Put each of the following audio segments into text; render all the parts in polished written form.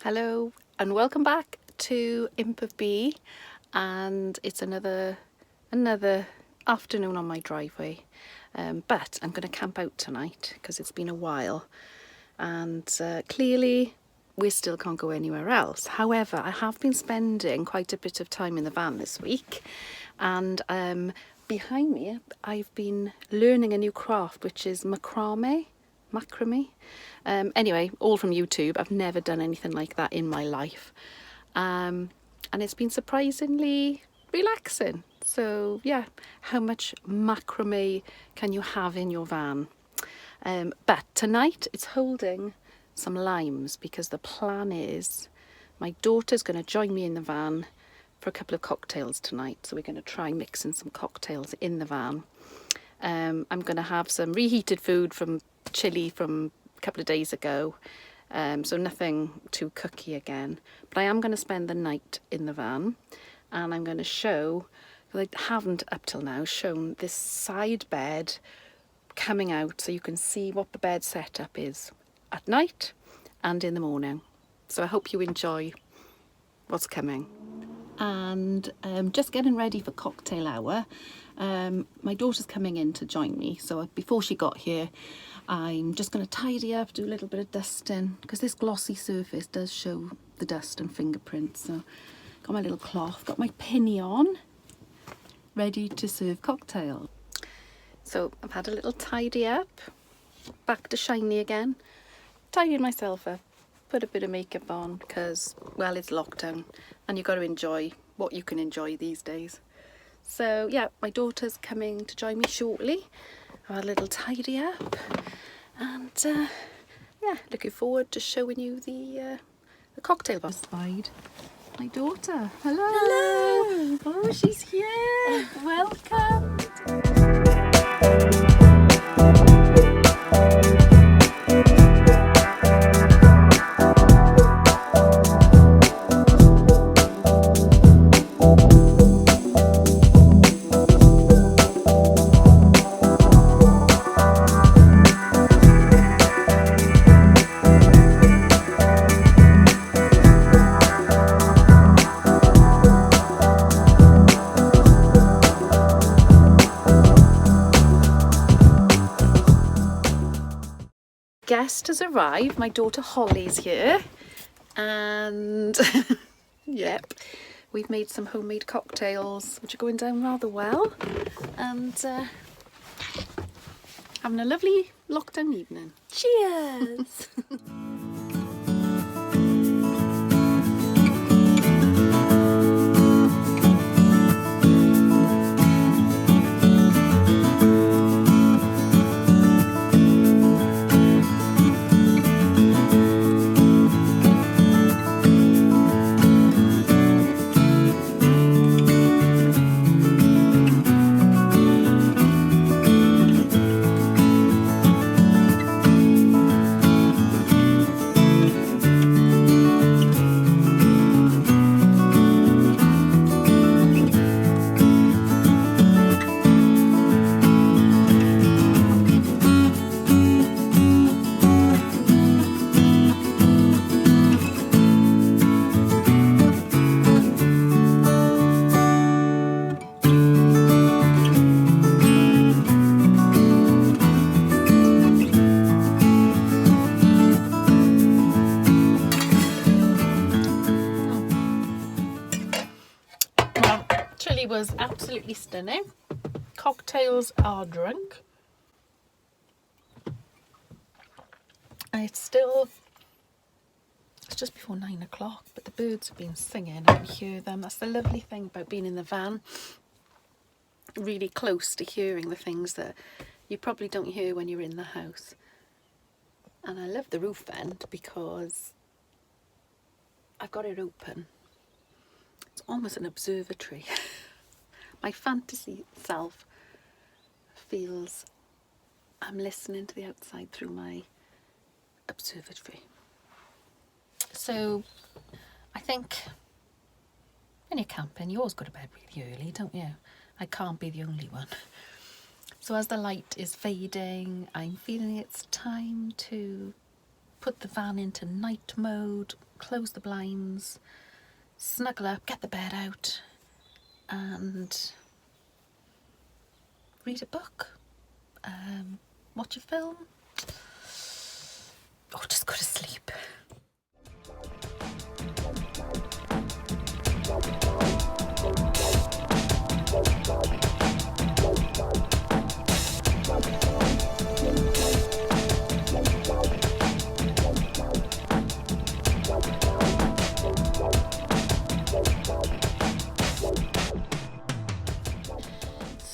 Hello and welcome back to Imp of B, and it's another afternoon on my driveway, but I'm going to camp out tonight because it's been a while, and clearly we still can't go anywhere else. However, I have been spending quite a bit of time in the van this week, and behind me I've been learning a new craft, which is macrame. Anyway, all from YouTube. I've never done anything like that in my life, and it's been surprisingly relaxing. So yeah, how much macrame can you have in your van? But tonight it's holding some limes because the plan is my daughter's going to join me in the van for a couple of cocktails tonight. So we're going to try mixing some cocktails in the van. I'm going to have some reheated food from chili from a couple of days ago, so nothing too cooky again. But I am going to spend the night in the van, and I'm going to show, because I haven't up till now shown this side bed coming out, so you can see what the bed setup is at night and in the morning. So I hope you enjoy what's coming. And just getting ready for cocktail hour. My daughter's coming in to join me, so before she got here I'm just going to tidy up, do a little bit of dusting, because this glossy surface does show the dust and fingerprints. So got my little cloth, got my pinny on, ready to serve cocktails. So I've had a little tidy up, back to shiny again, tidied myself up, put a bit of makeup on because, well, it's lockdown and you've got to enjoy what you can enjoy these days. So yeah, my daughter's coming to join me shortly. I've had a little tidy up, and yeah, looking forward to showing you the cocktail bar. Side, my daughter. Hello. Hello. Oh, she's here. Welcome. Guest has arrived. My daughter Holly's here, and yep, we've made some homemade cocktails which are going down rather well, and having a lovely lockdown evening. Cheers! Chili was absolutely stunning. Cocktails are drunk. And it's just before 9 o'clock, but the birds have been singing. I can hear them. That's the lovely thing about being in the van. Really close to hearing the things that you probably don't hear when you're in the house. And I love the roof vent because I've got it open. It's almost an observatory. My fantasy self feels I'm listening to the outside through my observatory. So I think when you're camping, you always go to bed really early, don't you? I can't be the only one. So as the light is fading, I'm feeling it's time to put the van into night mode, close the blinds, snuggle up, get the bed out and read a book, watch a film, or just go to sleep.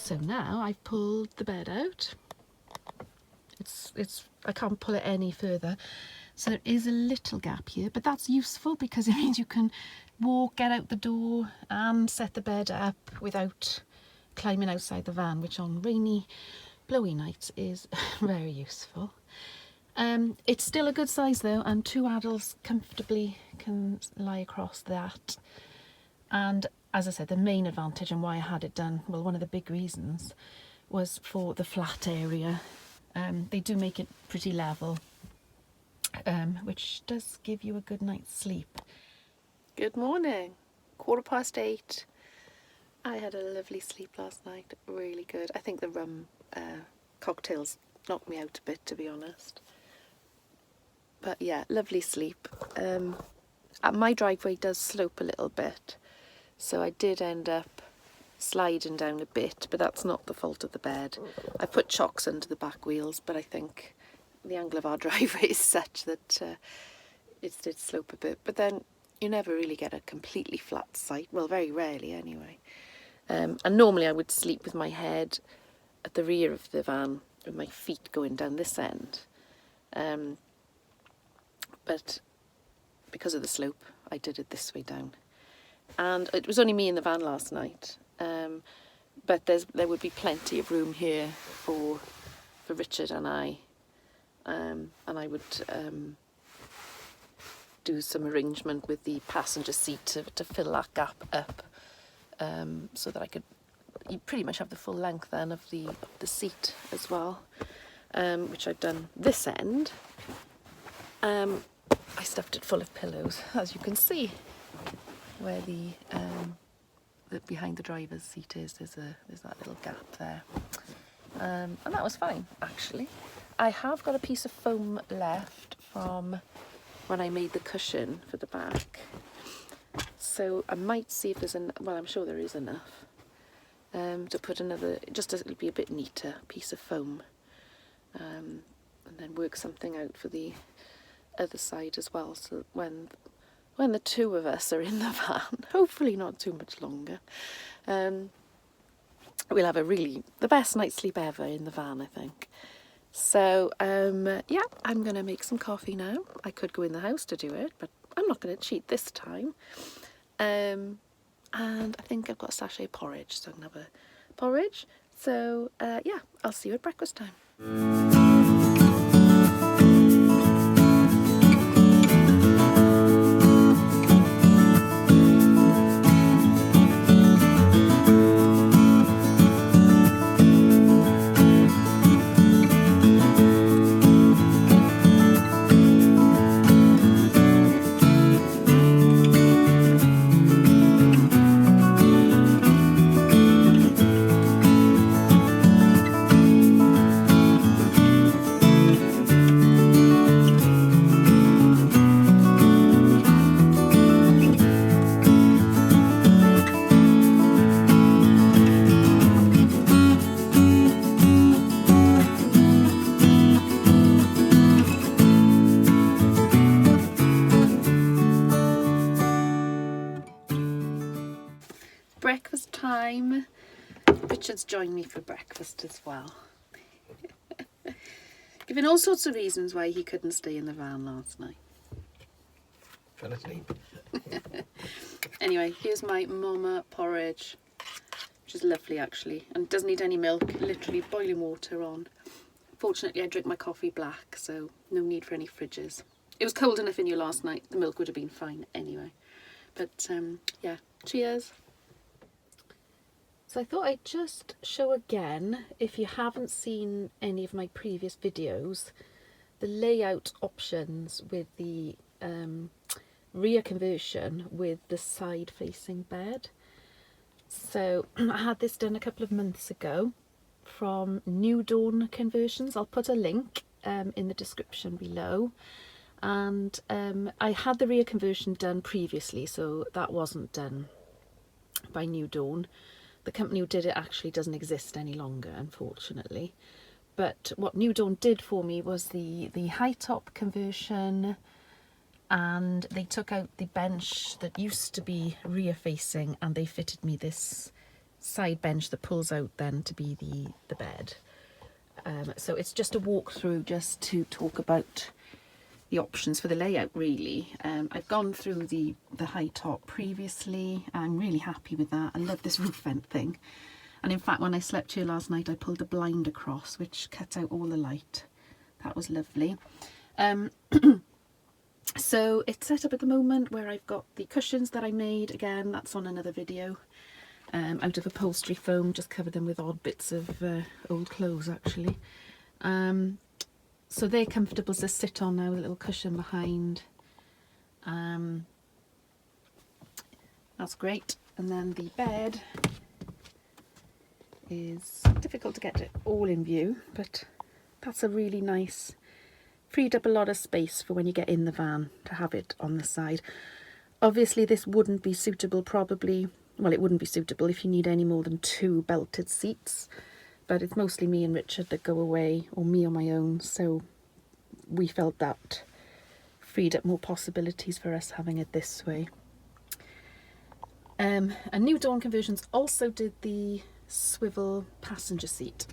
So now I've pulled the bed out. I can't pull it any further. So there is a little gap here, but that's useful because it means you can walk, get out the door and set the bed up without climbing outside the van, which on rainy, blowy nights is very useful. It's still a good size though, and 2 adults comfortably can lie across that. And as I said, the main advantage and why I had it done, well, one of the big reasons was for the flat area. They do make it pretty level, which does give you a good night's sleep. Good morning, 8:15. I had a lovely sleep last night, really good. I think the rum cocktails knocked me out a bit, to be honest. But yeah, lovely sleep. My driveway does slope a little bit, so I did end up sliding down a bit, but that's not the fault of the bed. I put chocks under the back wheels, but I think the angle of our driveway is such that it did slope a bit. But then you never really get a completely flat site, well, very rarely anyway. And normally I would sleep with my head at the rear of the van with my feet going down this end. But because of the slope, I did it this way down. And it was only me in the van last night. But there would be plenty of room here for Richard and I. And I would do some arrangement with the passenger seat to fill that gap up, so that you pretty much have the full length then of the seat as well, which I've done this end. I stuffed it full of pillows, as you can see, where the behind the driver's seat is. There's that little gap there, and that was fine actually. I have got a piece of foam left from when I made the cushion for the back, so I might see if there's well, I'm sure there is enough to put another, just as it'll be a bit neater, piece of foam, and then work something out for the other side as well, so when the 2 of us are in the van, hopefully not too much longer, we'll have the best night's sleep ever in the van, I think. So yeah, I'm gonna make some coffee now. I could go in the house to do it, but I'm not gonna cheat this time. And I think I've got a sachet of porridge, so I can have a porridge. So yeah, I'll see you at breakfast time. Breakfast time. Richard's joined me for breakfast as well. Giving all sorts of reasons why he couldn't stay in the van last night. Fell asleep. Anyway, here's my mama porridge, which is lovely actually, and doesn't need any milk, literally boiling water on. Fortunately I drink my coffee black, so no need for any fridges. It was cold enough in here last night, the milk would have been fine anyway. But yeah, cheers. So I thought I'd just show again, if you haven't seen any of my previous videos, the layout options with the rear conversion with the side facing bed. So I had this done a couple of months ago from New Dawn Conversions. I'll put a link in the description below. And I had the rear conversion done previously, so that wasn't done by New Dawn. The company who did it actually doesn't exist any longer, unfortunately. But what New Dawn did for me was the high top conversion, and they took out the bench that used to be rear facing and they fitted me this side bench that pulls out then to be the bed. So it's just a walkthrough just to talk about the options for the layout, really. I've gone through the high top previously. I'm really happy with that. I love this roof vent thing. And in fact, when I slept here last night, I pulled a blind across, which cut out all the light. That was lovely. So it's set up at the moment where I've got the cushions that I made. Again, that's on another video. Out of upholstery foam, just covered them with odd bits of old clothes, actually. So they're comfortable to sit on now, with a little cushion behind. That's great. And then the bed is difficult to get it all in view, but that's a really nice, freed up a lot of space for when you get in the van to have it on the side. Obviously this wouldn't be suitable probably, well, it wouldn't be suitable if you need any more than 2 belted seats, but it's mostly me and Richard that go away, or me on my own, so we felt that freed up more possibilities for us having it this way. And New Dawn Conversions also did the swivel passenger seat,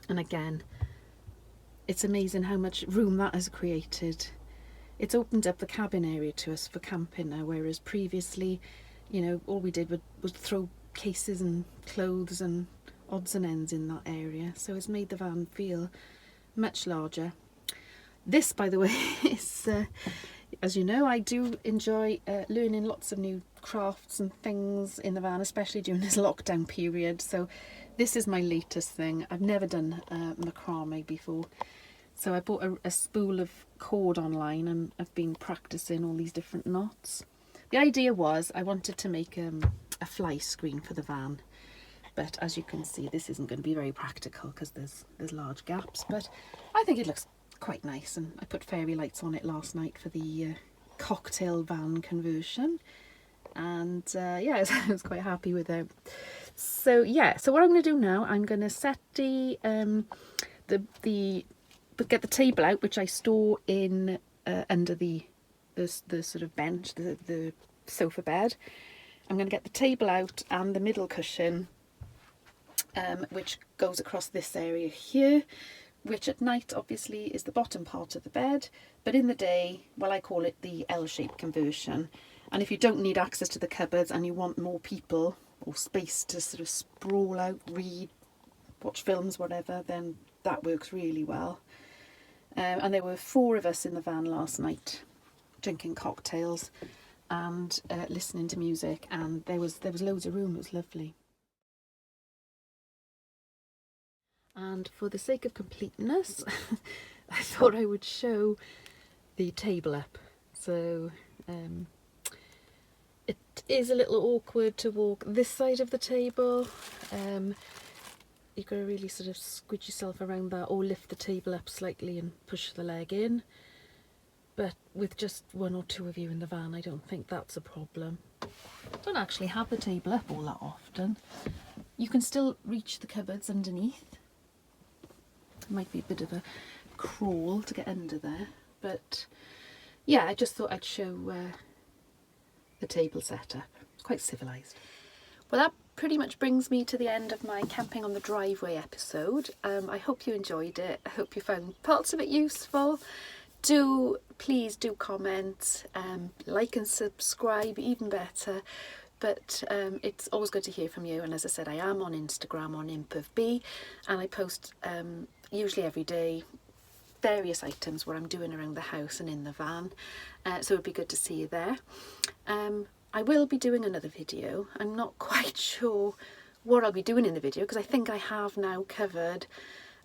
and again, it's amazing how much room that has created. It's opened up the cabin area to us for camping now, whereas previously, you know, all we did was throw cases and clothes and odds and ends in that area, so it's made the van feel much larger. This, by the way, is as you know, I do enjoy learning lots of new crafts and things in the van, especially during this lockdown period. So this is my latest thing. I've never done macrame before, so I bought a spool of cord online and I've been practicing all these different knots. The idea was I wanted to make a fly screen for the van, but as you can see, this isn't going to be very practical because there's large gaps, but I think it looks quite nice, and I put fairy lights on it last night for the cocktail van conversion, and yeah, I was quite happy with it. So yeah, so what I'm going to do now, I'm going to set get the table out, which I store in under the sort of bench, the sofa bed. I'm going to get the table out and the middle cushion, which goes across this area here, which at night obviously is the bottom part of the bed, but in the day, well, I call it the L-shaped conversion. And if you don't need access to the cupboards and you want more people or space to sort of sprawl out, read, watch films, whatever, then that works really well. And there were 4 of us in the van last night drinking cocktails and listening to music, and there was loads of room. It was lovely. And for the sake of completeness, I thought I would show the table up. So it is a little awkward to walk this side of the table. You've got to really sort of squidge yourself around that, or lift the table up slightly and push the leg in. But with just 1 or 2 of you in the van, I don't think that's a problem. Don't actually have the table up all that often. You can still reach the cupboards underneath. Might be a bit of a crawl to get under there, but yeah, I just thought I'd show the table setup. It's quite civilised. Well, that pretty much brings me to the end of my camping on the driveway episode. I hope you enjoyed it. I hope you found parts of it useful. Please do comment, like and subscribe, even better. But it's always good to hear from you, and as I said, I am on Instagram on impofb, and I post usually every day various items what I'm doing around the house and in the van, so it'd be good to see you there. I will be doing another video. I'm not quite sure what I'll be doing in the video, because I think I have now covered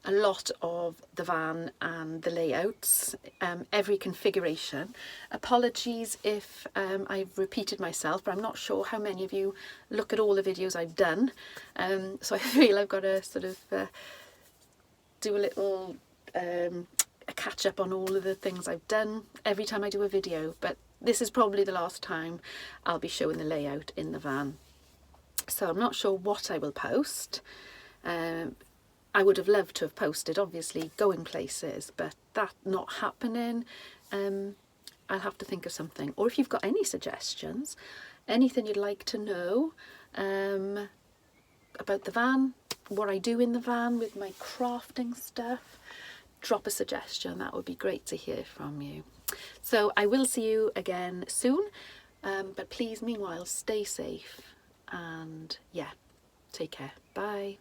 a lot of the van and the layouts, every configuration. Apologies if I've repeated myself, but I'm not sure how many of you look at all the videos I've done. So I feel I've got to sort of do a little a catch up on all of the things I've done every time I do a video, but this is probably the last time I'll be showing the layout in the van. So I'm not sure what I will post. I would have loved to have posted, obviously, going places, but that not happening, I'll have to think of something. Or if you've got any suggestions, anything you'd like to know about the van, what I do in the van with my crafting stuff, drop a suggestion. That would be great to hear from you. So I will see you again soon, but please, meanwhile, stay safe and yeah, take care. Bye.